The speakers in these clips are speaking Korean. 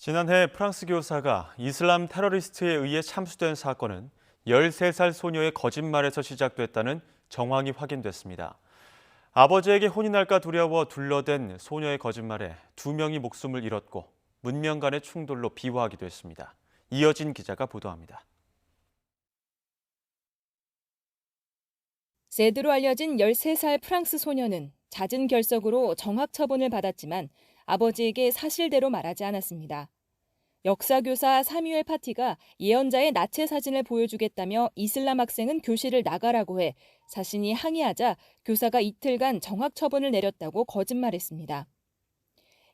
지난해 프랑스 교사가 이슬람 테러리스트에 의해 참수된 사건은 13살 소녀의 거짓말에서 시작됐다는 정황이 확인됐습니다. 아버지에게 혼이 날까 두려워 둘러댄 소녀의 거짓말에 2명이 목숨을 잃었고 문명 간의 충돌로 비화하기도 했습니다. 이어진 기자가 보도합니다. 세드로 알려진 13살 프랑스 소녀는 잦은 결석으로 정학 처분을 받았지만 아버지에게 사실대로 말하지 않았습니다. 역사교사 사뮤엘 파티가 예언자의 나체 사진을 보여주겠다며 이슬람 학생은 교실을 나가라고 해 자신이 항의하자 교사가 이틀간 정학 처분을 내렸다고 거짓말했습니다.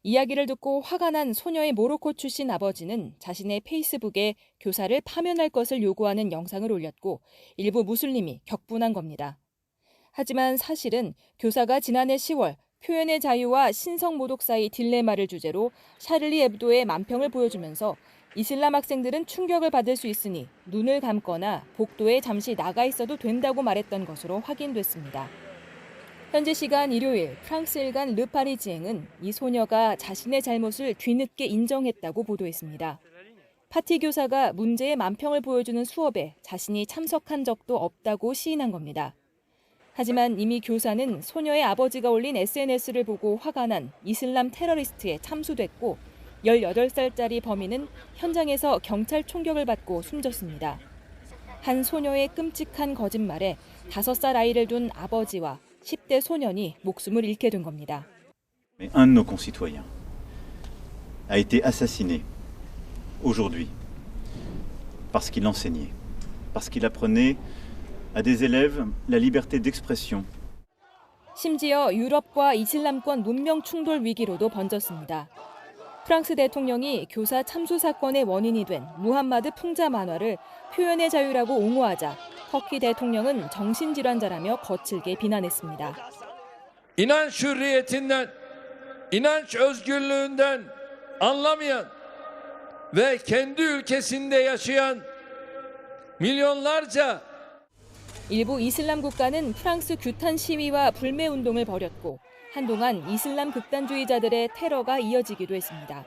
이야기를 듣고 화가 난 소녀의 모로코 출신 아버지는 자신의 페이스북에 교사를 파면할 것을 요구하는 영상을 올렸고 일부 무슬림이 격분한 겁니다. 하지만 사실은 교사가 지난해 10월 표현의 자유와 신성 모독 사이 딜레마를 주제로 샤를리 에브도의 만평을 보여주면서 이슬람 학생들은 충격을 받을 수 있으니 눈을 감거나 복도에 잠시 나가 있어도 된다고 말했던 것으로 확인됐습니다. 현지 시간 일요일 프랑스 일간 르파리지앵은 이 소녀가 자신의 잘못을 뒤늦게 인정했다고 보도했습니다. 파티 교사가 문제의 만평을 보여주는 수업에 자신이 참석한 적도 없다고 시인한 겁니다. 하지만 이미 교사는 소녀의 아버지가 올린 SNS를 보고 화가 난 이슬람 테러리스트에 참수됐고 18살짜리 범인은 현장에서 경찰 총격을 받고 숨졌습니다. 한 소녀의 끔찍한 거짓말에 5살 아이를 둔 아버지와 10대 소년이 목숨을 잃게 된 겁니다. Un de nos concitoyens a été assassiné aujourd'hui parce qu'il enseignait, parce qu'il apprenait à des élèves la liberté d'expression. 심지어 유럽과 이슬람권 문명 충돌 위기로도 번졌습니다. 프랑스 대통령이 교사 참수 사건의 원인이 된 무함마드 풍자 만화를 표현의 자유라고 옹호하자 터키 대통령은 정신질환자라며 거칠게 비난했습니다. İnanç hürriyetinden, inanç özgürlüğünden anlamayan ve kendi ülkesinde yaşayan milyonlarca 일부 이슬람 국가는 프랑스 규탄 시위와 불매 운동을 벌였고 한동안 이슬람 극단주의자들의 테러가 이어지기도 했습니다.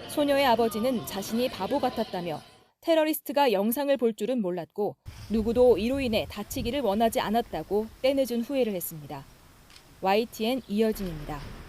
소녀의 아버지는 자신이 바보 같았다며 테러리스트가 영상을 볼 줄은 몰랐고 누구도 이로 인해 다치기를 원하지 않았다고 때늦은 후회를 했습니다. YTN 이어진입니다.